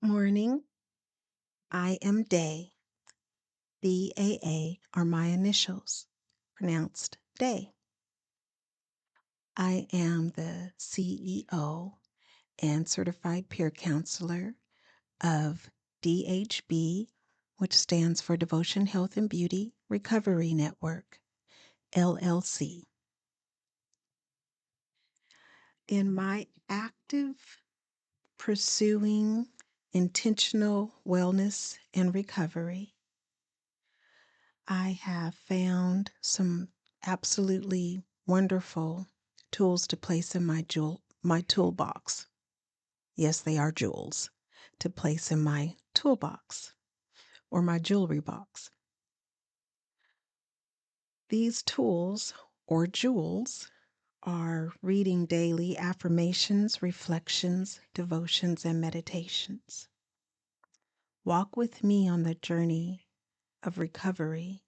Morning, I am Day. DAA are my initials, pronounced Day. I am the CEO and certified peer counselor of DHB, which stands for Devotion, Health, and Beauty Recovery Network, LLC. In my active pursuing intentional wellness and recovery, I have found some absolutely wonderful tools to place in my toolbox. Yes, they are jewels to place in my toolbox or my jewelry box. These tools or jewels are reading daily affirmations, reflections, devotions, and meditations. Walk with me on the journey of recovery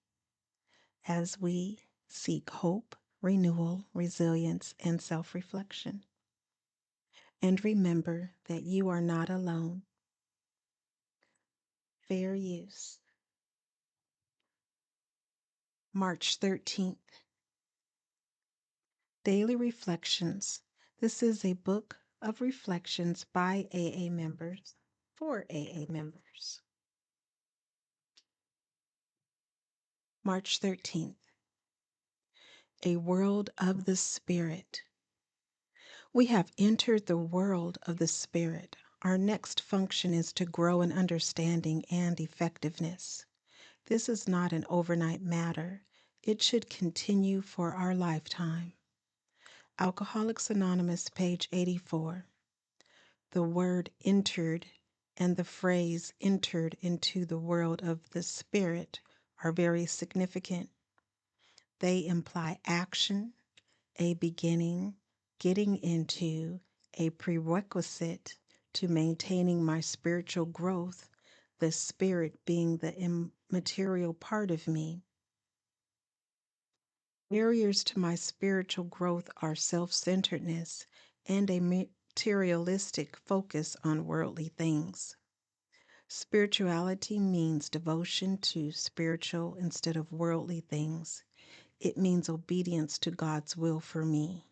as we seek hope, renewal, resilience, and self reflection. And remember that you are not alone. Fair use. March 13th. Daily Reflections. This is a book of reflections by AA members for AA members. March 13th. A world of the Spirit. We have entered the world of the Spirit. Our next function is to grow in understanding and effectiveness. This is not an overnight matter. It should continue for our lifetime. Alcoholics Anonymous, page 84. The word entered and the phrase entered into the world of the Spirit are very significant. They imply action, a beginning, getting into, a prerequisite to maintaining my spiritual growth, the spirit being the immaterial part of me. Barriers to my spiritual growth are self-centeredness and a materialistic focus on worldly things. Spirituality means devotion to spiritual instead of worldly things. It means obedience to God's will for me.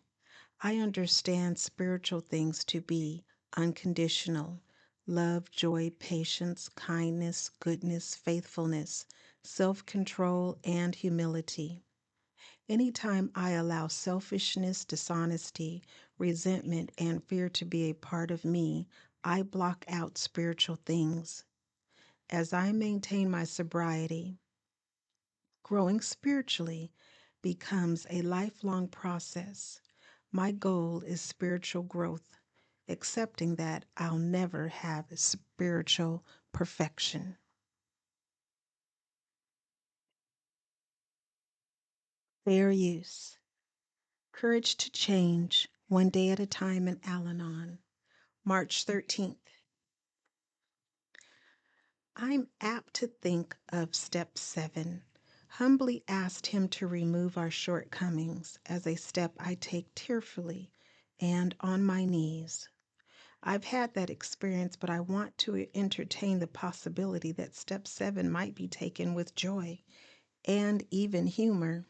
I understand spiritual things to be unconditional: love, joy, patience, kindness, goodness, faithfulness, self-control, and humility. Anytime I allow selfishness, dishonesty, resentment, and fear to be a part of me, I block out spiritual things. As I maintain my sobriety, growing spiritually becomes a lifelong process. My goal is spiritual growth, accepting that I'll never have spiritual perfection. Fair use. Courage to change, one day at a time in Al-Anon. March 13th. I'm apt to think of step 7. Humbly asked him to remove our shortcomings as a step I take tearfully and on my knees. I've had that experience, but I want to entertain the possibility that step 7 might be taken with joy and even humor.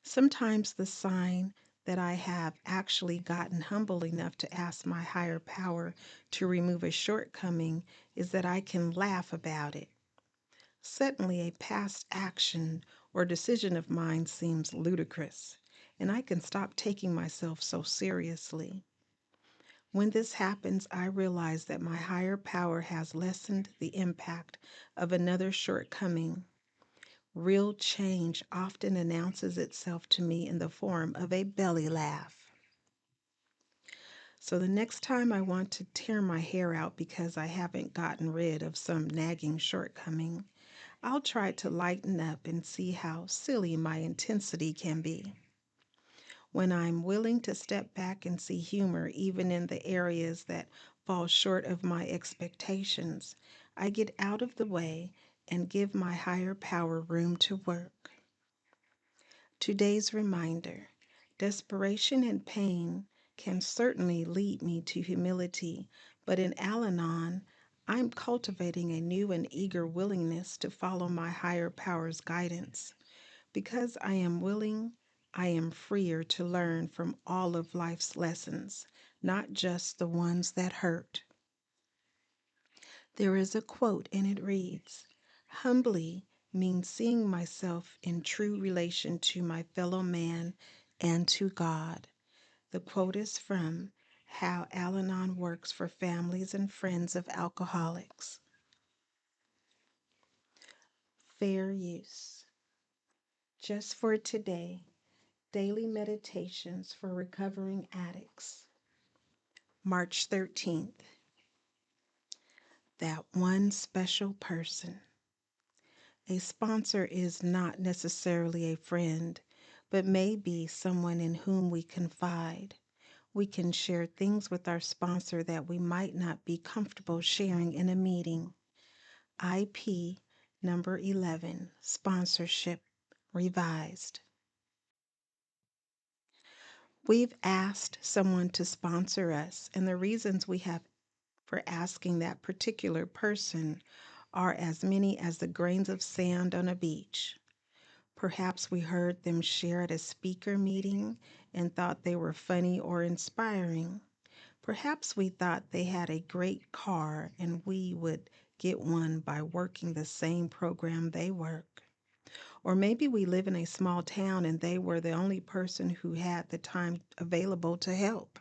Sometimes the sign that I have actually gotten humble enough to ask my higher power to remove a shortcoming is that I can laugh about it. Suddenly, a past action or decision of mine seems ludicrous, and I can stop taking myself so seriously. When this happens, I realize that my higher power has lessened the impact of another shortcoming. Real change often announces itself to me in the form of a belly laugh. So the next time I want to tear my hair out because I haven't gotten rid of some nagging shortcoming, I'll try to lighten up and see how silly my intensity can be. When I'm willing to step back and see humor even in the areas that fall short of my expectations, I get out of the way and give my higher power room to work. Today's reminder: desperation and pain can certainly lead me to humility, but in Al Anon, I'm cultivating a new and eager willingness to follow my higher power's guidance. Because I am willing, I am freer to learn from all of life's lessons, not just the ones that hurt. There is a quote, and it reads, "Humbly means seeing myself in true relation to my fellow man and to God." The quote is from How Al Anon Works for Families and Friends of Alcoholics. Fair use. Just for today, daily meditations for recovering addicts. March 13th. That one special person. A sponsor is not necessarily a friend, but may be someone in whom we confide. We can share things with our sponsor that we might not be comfortable sharing in a meeting. IP number 11, Sponsorship Revised. We've asked someone to sponsor us, and the reasons we have for asking that particular person are as many as the grains of sand on a beach. Perhaps we heard them share at a speaker meeting and thought they were funny or inspiring. Perhaps we thought they had a great car and we would get one by working the same program they work. Or maybe we live in a small town and they were the only person who had the time available to help.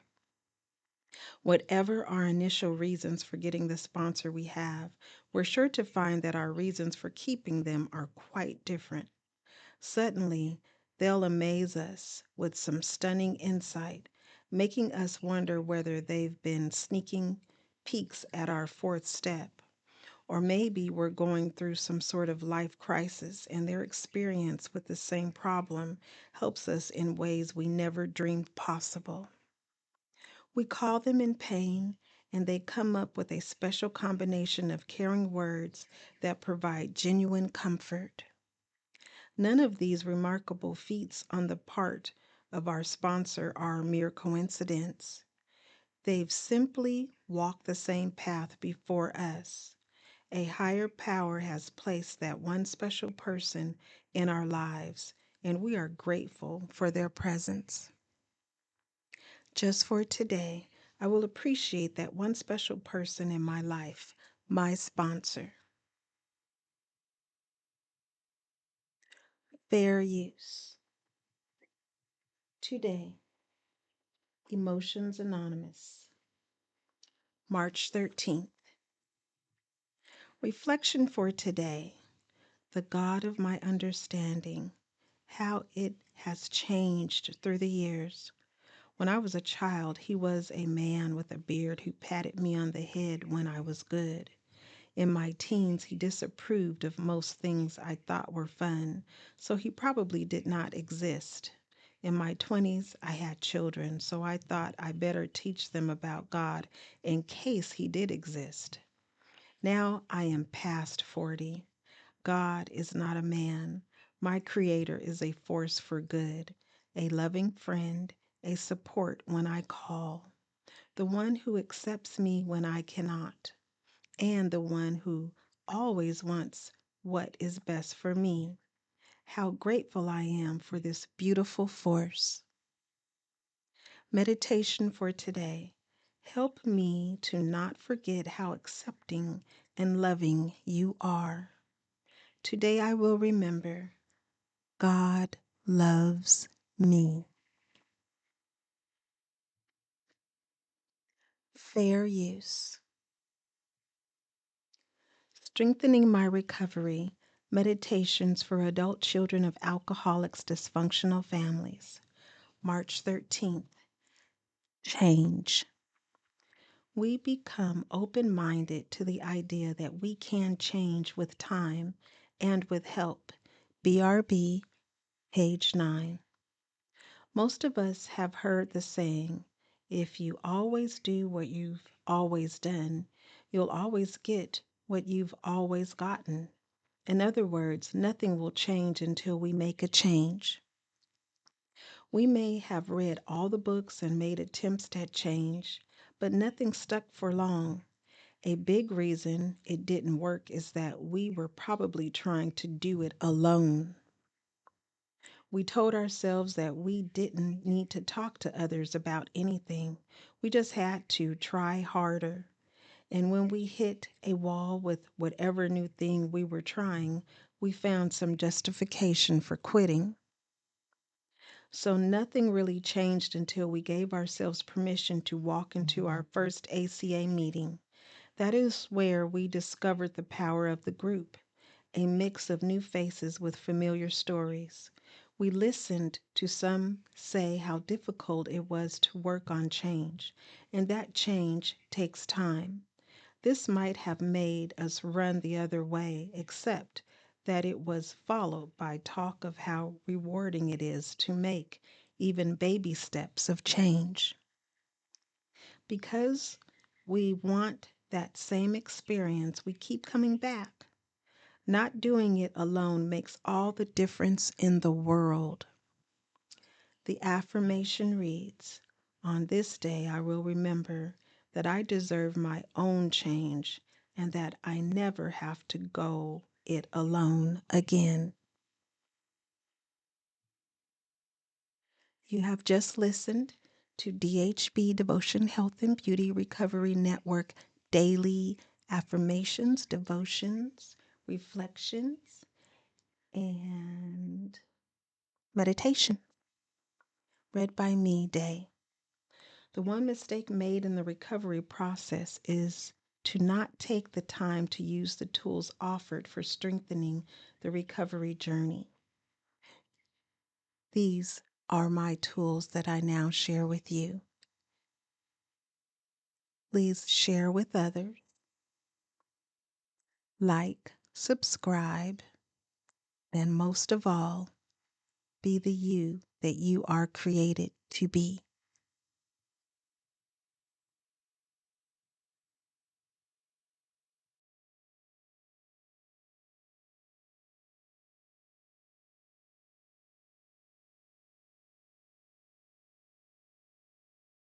Whatever our initial reasons for getting the sponsor we have, we're sure to find that our reasons for keeping them are quite different. Suddenly, they'll amaze us with some stunning insight, making us wonder whether they've been sneaking peeks at our fourth step. Or maybe we're going through some sort of life crisis and their experience with the same problem helps us in ways we never dreamed possible. We call them in pain, and they come up with a special combination of caring words that provide genuine comfort. None of these remarkable feats on the part of our sponsor are mere coincidence. They've simply walked the same path before us. A higher power has placed that one special person in our lives, and we are grateful for their presence. Just for today, I will appreciate that one special person in my life, my sponsor. Fair use. Today, Emotions Anonymous. March 13th. Reflection for today. The God of my understanding, how it has changed through the years. When I was a child, he was a man with a beard who patted me on the head when I was good. In my teens, he disapproved of most things I thought were fun, so he probably did not exist. In my 20s, I had children, so I thought I better teach them about God in case he did exist. Now I am past 40. God is not a man. My Creator is a force for good, a loving friend, a support when I call, the one who accepts me when I cannot, and the one who always wants what is best for me. How grateful I am for this beautiful force. Meditation for today. Help me to not forget how accepting and loving you are. Today I will remember God loves me. Fair use. Strengthening my recovery. Meditations for adult children of alcoholics' dysfunctional families. March 13th. Change. We become open minded to the idea that we can change with time and with help. BRB, page 9. Most of us have heard the saying, if you always do what you've always done, you'll always get what you've always gotten. In other words, nothing will change until we make a change. We may have read all the books and made attempts at change, but nothing stuck for long. A big reason it didn't work is that we were probably trying to do it alone. We told ourselves that we didn't need to talk to others about anything. We just had to try harder. And when we hit a wall with whatever new thing we were trying, we found some justification for quitting. So nothing really changed until we gave ourselves permission to walk into our first ACA meeting. That is where we discovered the power of the group, a mix of new faces with familiar stories. We listened to some say how difficult it was to work on change, and that change takes time. This might have made us run the other way, except that it was followed by talk of how rewarding it is to make even baby steps of change. Because we want that same experience, we keep coming back. Not doing it alone makes all the difference in the world. The affirmation reads, "On this day I will remember that I deserve my own change and that I never have to go it alone again." You have just listened to DHB Devotion Health and Beauty Recovery Network daily affirmations, devotions, reflections, and meditation read by me, Day. The one mistake made in the recovery process is to not take the time to use the tools offered for strengthening the recovery journey. These are my tools that I now share with you. Please share with others, like, subscribe, and most of all, be the you that you are created to be.